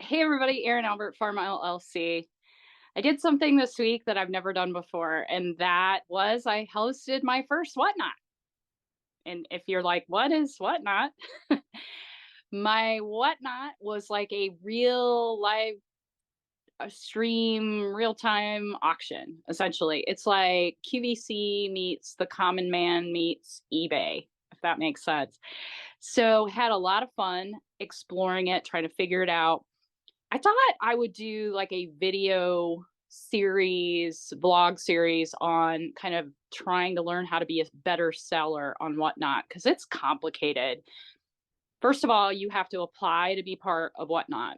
Hey everybody, Erin Albert, Pharma LLC. I did something this week that I've never done before, and that was I hosted my first Whatnot. And if you're like, what is Whatnot? My Whatnot was like a real live stream, real time auction, essentially. It's like QVC meets the common man meets eBay, if that makes sense. So had a lot of fun exploring it, trying to figure it out. I thought I would do like a video series, vlog series on kind of trying to learn how to be a better seller on Whatnot because it's complicated. First of all, you have to apply to be part of Whatnot.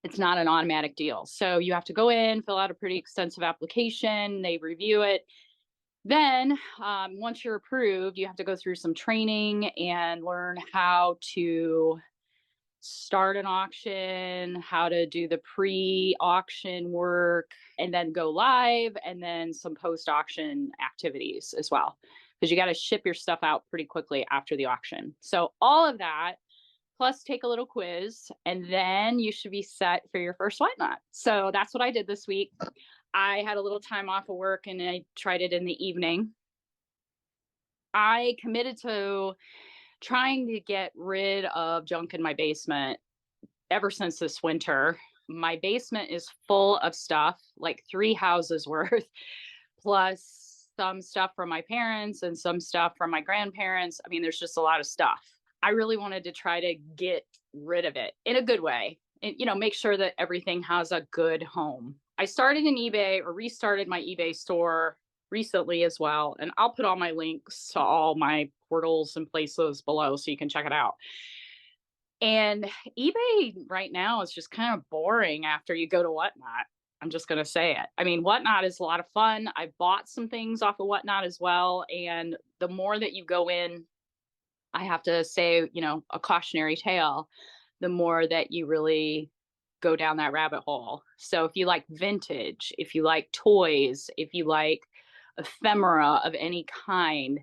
It's not an automatic deal. So you have to go in, fill out a pretty extensive application, they review it. Then, once you're approved, you have to go through some training and learn how to start an auction, how to do the pre-auction work, and then go live, and then some post-auction activities as well. Because you got to ship your stuff out pretty quickly after the auction. So all of that, plus take a little quiz, and then you should be set for your first Whatnot. So that's what I did this week. I had a little time off of work and I tried it in the evening. I committed to trying to get rid of junk in my basement ever since this winter. My basement is full of stuff, like 3 houses worth, plus some stuff from my parents and some stuff from my grandparents. I mean, there's just a lot of stuff. I really wanted to try to get rid of it in a good way and, make sure that everything has a good home. I started an eBay or restarted my eBay store recently as well. And I'll put all my links to all my portals and places below so you can check it out. And eBay right now is just kind of boring after you go to Whatnot. I'm just going to say it. I mean, Whatnot is a lot of fun. I bought some things off of Whatnot as well. And the more that you go in, I have to say, a cautionary tale, the more that you really go down that rabbit hole. So if you like vintage, if you like toys, if you like ephemera of any kind,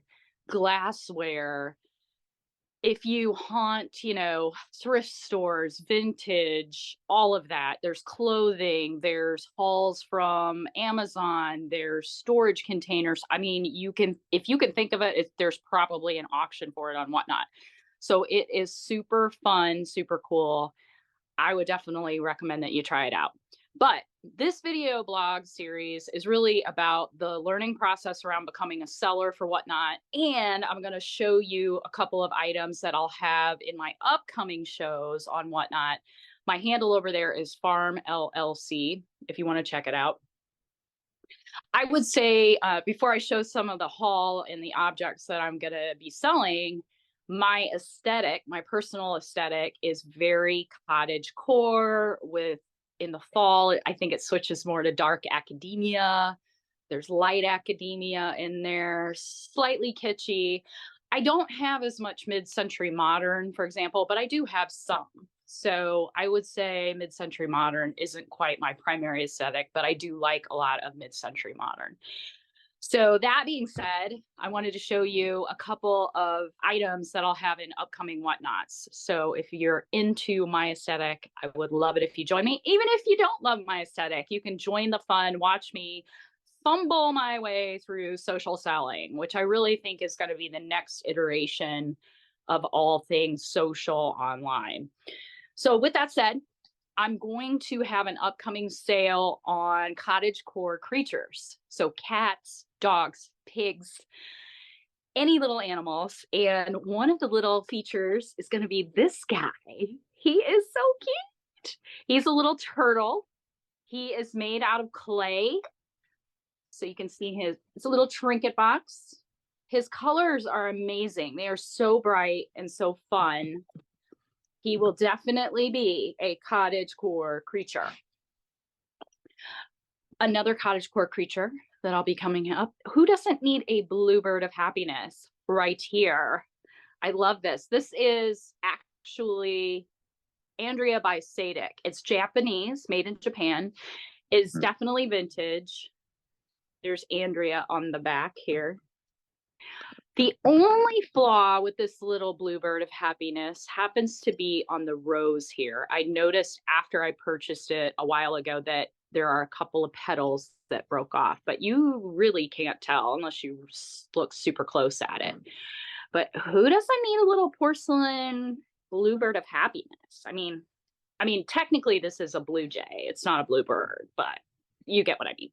glassware, if you haunt, thrift stores, vintage, all of that, there's clothing, there's hauls from Amazon, there's storage containers. I mean, if you can think of it, there's probably an auction for it on Whatnot. So it is super fun, super cool. I would definitely recommend that you try it out. But this video blog series is really about the learning process around becoming a seller for Whatnot. And I'm going to show you a couple of items that I'll have in my upcoming shows on Whatnot. My handle over there is Farm LLC, if you want to check it out. I would say before I show some of the haul and the objects that I'm going to be selling, my aesthetic, my personal aesthetic is very cottage core with in the fall, I think it switches more to dark academia. There's light academia in there, slightly kitschy. I don't have as much mid-century modern, for example, but I do have some. So I would say mid-century modern isn't quite my primary aesthetic, but I do like a lot of mid-century modern. So that being said, I wanted to show you a couple of items that I'll have in upcoming Whatnots. So if you're into my aesthetic, I would love it if you join me. Even if you don't love my aesthetic, you can join the fun, watch me fumble my way through social selling, which I really think is going to be the next iteration of all things social online. So with that said, I'm going to have an upcoming sale on cottagecore creatures. So cats, dogs, pigs, any little animals. And one of the little features is going to be this guy. He is so cute. He's a little turtle. He is made out of clay. So you can see it's a little trinket box. His colors are amazing. They are so bright and so fun. He will definitely be a cottagecore creature. Another cottagecore creature that I'll be coming up. Who doesn't need a bluebird of happiness right here? I love this. This is actually Andrea by Sadek. It's Japanese, made in Japan. It's definitely vintage. There's Andrea on the back here. The only flaw with this little bluebird of happiness happens to be on the rose here. I noticed after I purchased it a while ago that there are a couple of petals that broke off, but you really can't tell unless you look super close at it. But who doesn't need a little porcelain bluebird of happiness? I mean, technically this is a blue jay. It's not a bluebird, but you get what I mean.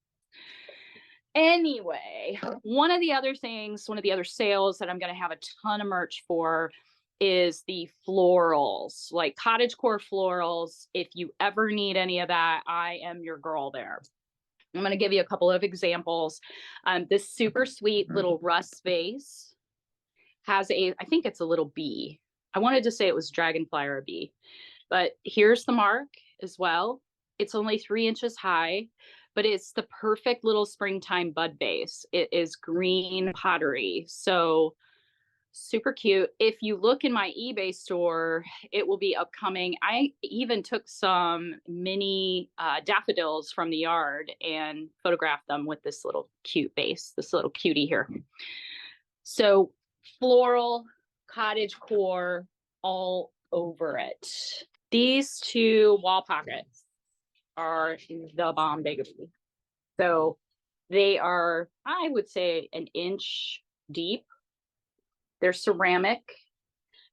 Anyway, one of the other sales that I'm going to have a ton of merch for is the florals, like cottagecore florals. If you ever need any of that, I am your girl there. I'm going to give you a couple of examples. This super sweet little rust vase has I think it's a little bee. I wanted to say it was dragonfly or a bee, but here's the mark as well. It's only 3 inches high, but it's the perfect little springtime bud vase. It is green pottery, so super cute. If you look in my eBay store, it will be upcoming. I even took some mini daffodils from the yard and photographed them with this little cute vase, this little cutie here. So floral, cottage core, all over it. These 2 wall pockets are the bomb baby. So they are, I would say, an inch deep. They're ceramic.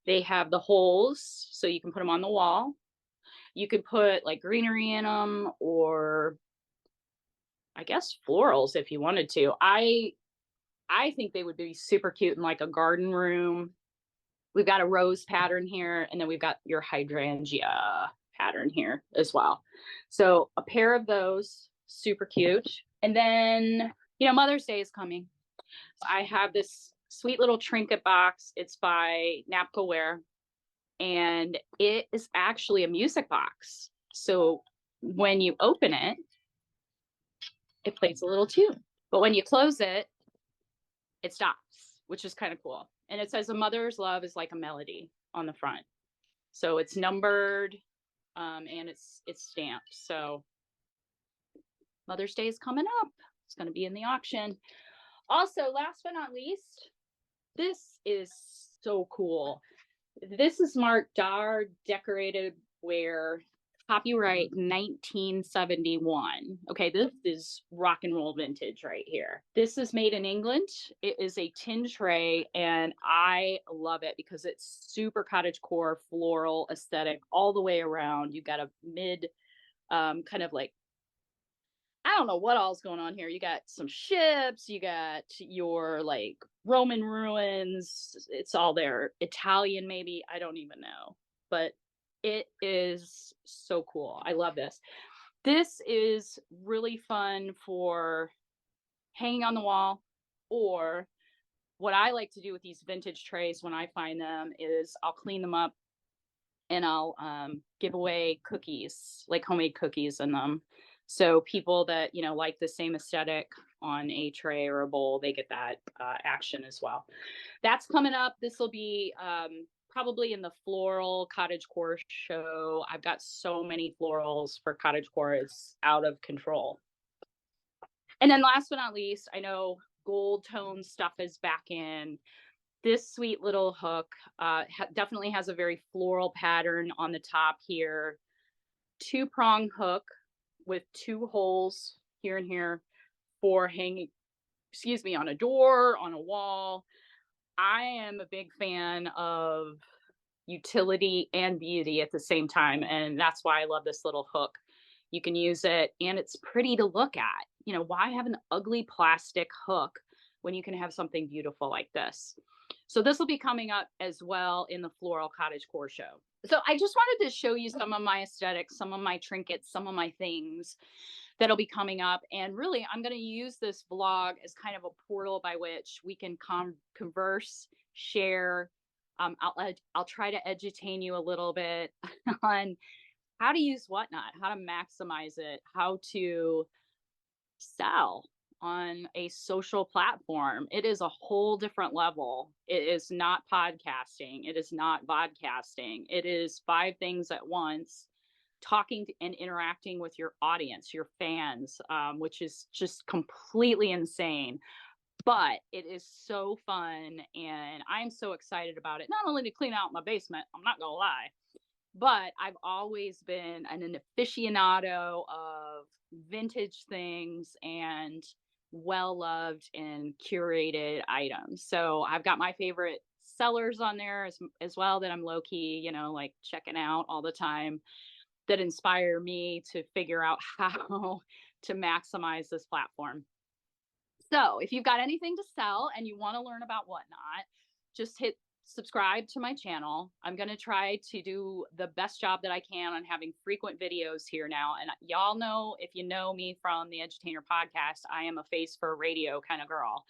They have the holes, so you can put them on the wall. You could put like greenery in them, or I guess florals if you wanted to. I think they would be super cute in like a garden room. We've got a rose pattern here, and then we've got your hydrangea pattern here as well. So a pair of those, super cute. And then, Mother's Day is coming. I have this sweet little trinket box. It's by Napkaware, and it is actually a music box. So when you open it, it plays a little tune. But when you close it, it stops, which is kind of cool. And it says a mother's love is like a melody on the front. So it's numbered, and it's stamped. So Mother's Day is coming up. It's going to be in the auction. Also, last but not least, this is so cool. This is marked Dar Decorated Ware, copyright 1971. Okay, this is rock and roll vintage right here. This is made in England. It is a tin tray, and I love it because it's super cottagecore floral aesthetic all the way around. You got a mid kind of like, I don't know what all's going on here. You got some ships, you got your like Roman ruins. It's all there. Italian, maybe. I don't even know. But it is so cool. I love this. This is really fun for hanging on the wall, or what I like to do with these vintage trays when I find them is I'll clean them up and I'll give away cookies, like homemade cookies in them. So people that, like the same aesthetic on a tray or a bowl, they get that action as well. That's coming up. This will be probably in the floral cottagecore show. I've got so many florals for cottagecore. It's out of control. And then last but not least, I know gold tone stuff is back in. This sweet little hook definitely has a very floral pattern on the top here. 2-prong hook with 2 holes here and here for hanging, on a door, on a wall. I am a big fan of utility and beauty at the same time, and that's why I love this little hook. You can use it, and it's pretty to look at. Why have an ugly plastic hook when you can have something beautiful like this? So this will be coming up as well in the Floral Cottagecore show. So I just wanted to show you some of my aesthetics, some of my trinkets, some of my things that'll be coming up. And really, I'm going to use this vlog as kind of a portal by which we can converse, share. I'll try to edutain you a little bit on how to use Whatnot, how to maximize it, how to sell on a social platform. It is a whole different level. It is not podcasting. It is not vodcasting. It is 5 things at once, talking and interacting with your audience, your fans, which is just completely insane. but it is so fun and I'm so excited about it. Not only to clean out my basement, I'm not gonna lie, but I've always been an aficionado of vintage things and well loved and curated items. So I've got my favorite sellers on there as well that I'm low key, like checking out all the time that inspire me to figure out how to maximize this platform. So if you've got anything to sell and you want to learn about Whatnot, just hit subscribe to my channel. I'm going to try to do the best job that I can on having frequent videos here now. And y'all know, if you know me from the Edutainer podcast, I am a face for radio kind of girl.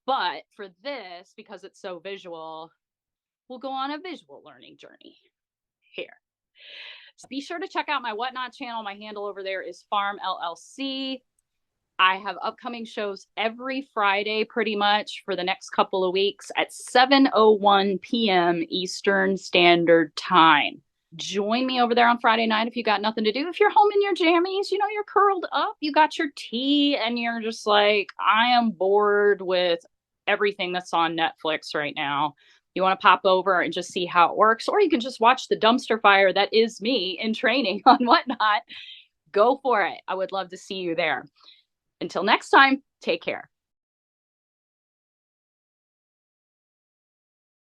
But for this, because it's so visual, we'll go on a visual learning journey here. So be sure to check out my Whatnot channel. My handle over there is Farm LLC. I have upcoming shows every Friday pretty much for the next couple of weeks at 7:01 p.m. Eastern Standard Time. Join me over there on Friday night if you got nothing to do. If you're home in your jammies, you're curled up, you got your tea, and you're just like, I am bored with everything that's on Netflix right now. You want to pop over and just see how it works, or you can just watch the dumpster fire that is me in training on Whatnot. Go for it. I would love to see you there. Until next time, take care.